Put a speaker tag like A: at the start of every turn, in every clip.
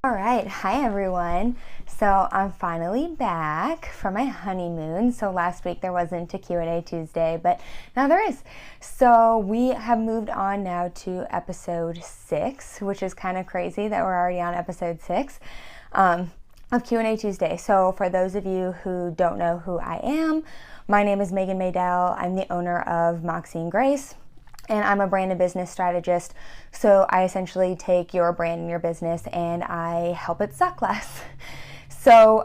A: All right, hi everyone. So I'm finally back from my honeymoon. So last week there wasn't a Q&A Tuesday, but now there is. So we have moved on now to episode 6, which is kind of crazy that we're already on episode 6 of Q&A Tuesday. So for those of you who don't know who I am, my name is Megan Maydell. I'm the owner of Moxie and Grace. And I'm a brand and business strategist. So I essentially take your brand and your business and I help it suck less. So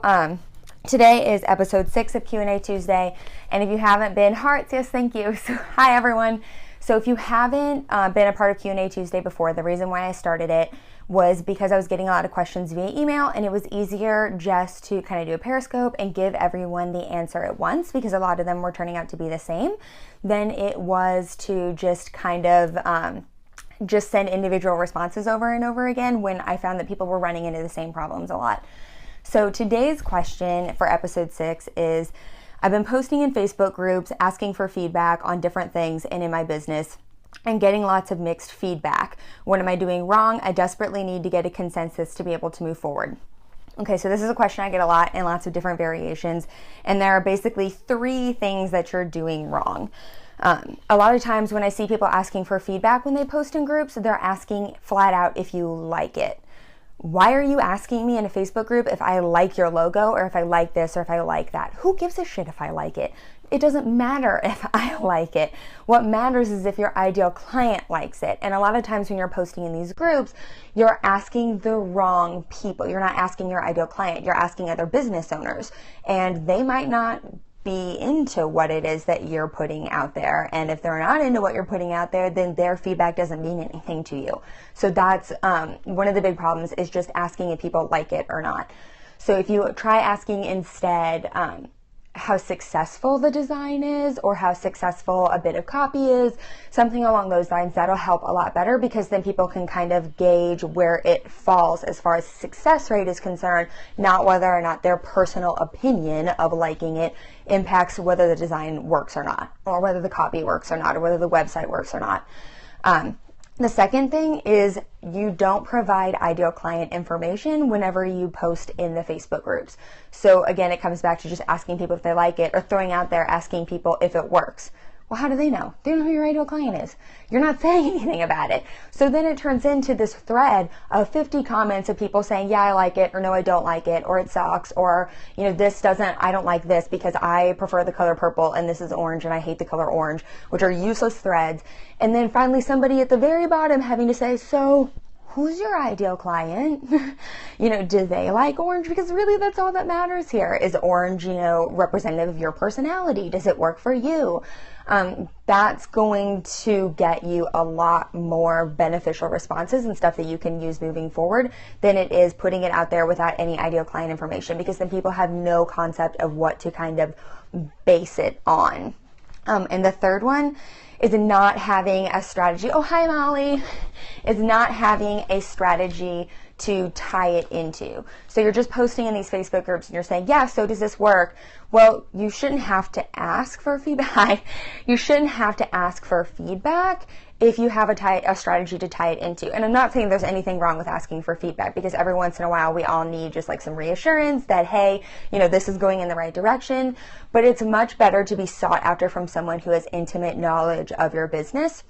A: today is episode 6 of Q&A Tuesday. And if you haven't been, hearts, yes, thank you. So hi everyone. So if you haven't been a part of Q&A Tuesday before, the reason why I started it was because I was getting a lot of questions via email, and it was easier just to kind of do a Periscope and give everyone the answer at once, because a lot of them were turning out to be the same, than it was to just kind of just send individual responses over and over again when I found that people were running into the same problems a lot. So today's question for episode 6 is, I've been posting in Facebook groups asking for feedback on different things and in my business, and getting lots of mixed feedback. What am I doing wrong? I desperately need to get a consensus to be able to move forward. Okay, so this is a question I get a lot in lots of different variations, and there are basically 3 things that you're doing wrong. A lot of times when I see people asking for feedback when they post in groups, they're asking flat out if you like it. Why are you asking me in a Facebook group if I like your logo, or if I like this, or if I like that? Who gives a shit if I like it? It doesn't matter if I like it. What matters is if your ideal client likes it. And a lot of times when you're posting in these groups, you're asking the wrong people. You're not asking your ideal client. You're asking other business owners. And they might not be into what it is that you're putting out there. And if they're not into what you're putting out there, then their feedback doesn't mean anything to you. So that's one of the big problems, is just asking if people like it or not. So if you try asking instead how successful the design is, or how successful a bit of copy is, something along those lines, that'll help a lot better, because then people can kind of gauge where it falls as far as success rate is concerned, not whether or not their personal opinion of liking it impacts whether the design works or not, or whether the copy works or not, or whether the website works or not. The second thing is, you don't provide ideal client information whenever you post in the Facebook groups. So again, it comes back to just asking people if they like it, or throwing out there asking people if it works. Well, how do they know? They don't know who your ideal client is. You're not saying anything about it. So then it turns into this thread of 50 comments of people saying, yeah, I like it, or no, I don't like it, or it sucks, or, you know, I don't like this because I prefer the color purple and this is orange and I hate the color orange, which are useless threads. And then finally somebody at the very bottom having to say, so who's your ideal client? You know, do they like orange? Because really that's all that matters here. Is orange, you know, representative of your personality? Does it work for you? That's going to get you a lot more beneficial responses and stuff that you can use moving forward than it is putting it out there without any ideal client information, because then people have no concept of what to kind of base it on. And the third one is not having a strategy. Oh, hi, Molly. Is not having a strategy to tie it into. So you're just posting in these Facebook groups and you're saying, yeah, so does this work? Well, you shouldn't have to ask for feedback. You shouldn't have to ask for feedback if you have a strategy to tie it into. And I'm not saying there's anything wrong with asking for feedback, because every once in a while we all need just like some reassurance that, hey, you know, this is going in the right direction. But it's much better to be sought after from someone who has intimate knowledge of your business,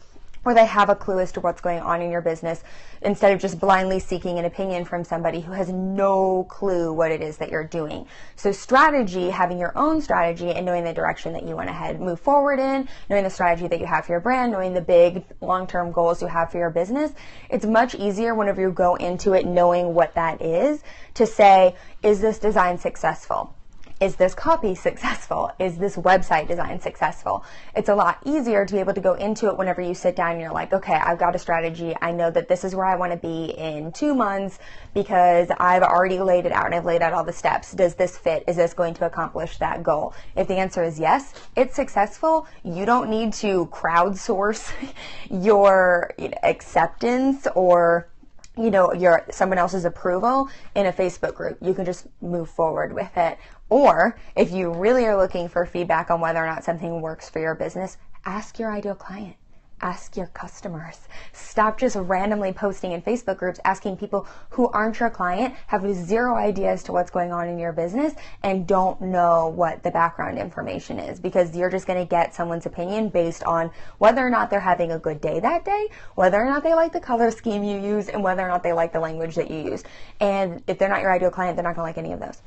A: or they have a clue as to what's going on in your business, instead of just blindly seeking an opinion from somebody who has no clue what it is that you're doing. So strategy, having your own strategy and knowing the direction that you want to move forward in, knowing the strategy that you have for your brand, knowing the big long-term goals you have for your business, it's much easier whenever you go into it knowing what that is, to say, is this design successful? Is this copy successful? Is this website design successful? It's a lot easier to be able to go into it whenever you sit down and you're like, okay, I've got a strategy. I know that this is where I want to be in 2 months because I've already laid it out and I've laid out all the steps. Does this fit? Is this going to accomplish that goal? If the answer is yes, it's successful. You don't need to crowdsource your acceptance or someone else's approval in a Facebook group. You can just move forward with it. Or if you really are looking for feedback on whether or not something works for your business, ask your ideal client. ask your customers. Stop just randomly posting in Facebook groups asking people who aren't your client, have zero idea as to what's going on in your business, and don't know what the background information is, because you're just going to get someone's opinion based on whether or not they're having a good day that day, whether or not they like the color scheme you use, and whether or not they like the language that you use. And if they're not your ideal client, they're not going to like any of those.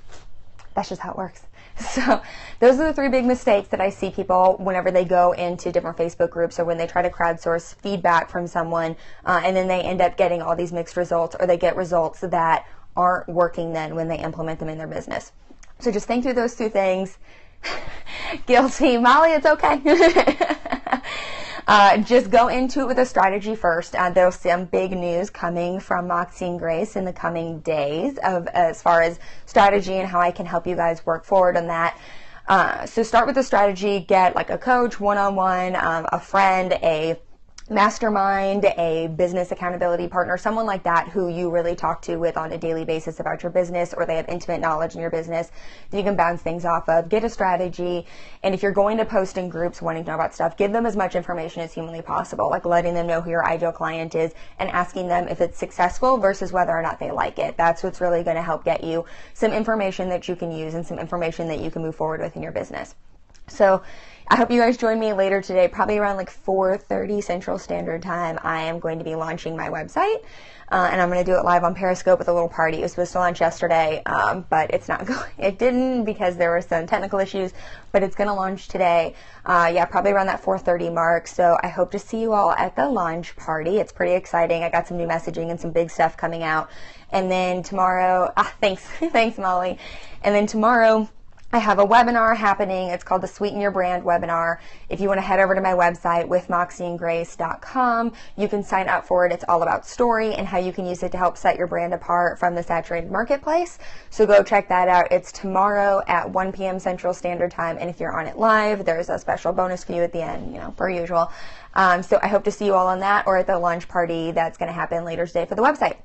A: That's just how it works. So those are the 3 big mistakes that I see people whenever they go into different Facebook groups, or when they try to crowdsource feedback from someone, and then they end up getting all these mixed results, or they get results that aren't working then when they implement them in their business. So just think through those 2 things. Guilty. Molly, it's okay. Just go into it with a strategy first. There's some big news coming from Moxie and Grace in the coming days as far as strategy and how I can help you guys work forward on that. So start with a strategy, get like a coach, one-on-one, a friend, a mastermind, a business accountability partner, someone like that who you really talk to with on a daily basis about your business, or they have intimate knowledge in your business that you can bounce things off of. Get a strategy, and if you're going to post in groups wanting to know about stuff, give them as much information as humanly possible, like letting them know who your ideal client is and asking them if it's successful versus whether or not they like it. That's what's really going to help get you some information that you can use and some information that you can move forward with in your business. So I hope you guys join me later today, probably around like 4:30 Central Standard Time. I am going to be launching my website, and I'm going to do it live on Periscope with a little party. It was supposed to launch yesterday, but it's not going. It didn't, because there were some technical issues, but it's going to launch today. Probably around that 4:30 mark. So I hope to see you all at the launch party. It's pretty exciting. I got some new messaging and some big stuff coming out. And then tomorrow, thanks Molly. And then tomorrow, I have a webinar happening. It's called the Sweeten Your Brand webinar. If you want to head over to my website, withmoxieandgrace.com, you can sign up for it. It's all about story and how you can use it to help set your brand apart from the saturated marketplace. So go check that out. It's tomorrow at 1 p.m. Central Standard Time. And if you're on it live, there's a special bonus for you at the end, per usual. So I hope to see you all on that, or at the lunch party that's going to happen later today for the website.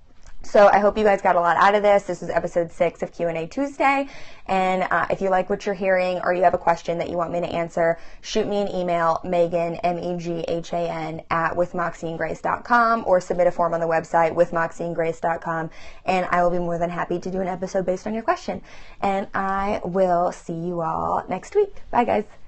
A: So I hope you guys got a lot out of this. This is episode 6 of Q&A Tuesday. And if you like what you're hearing, or you have a question that you want me to answer, shoot me an email, Megan, MEGHAN, at withmoxieandgrace.com, or submit a form on the website, withmoxieandgrace.com, and I will be more than happy to do an episode based on your question. And I will see you all next week. Bye, guys.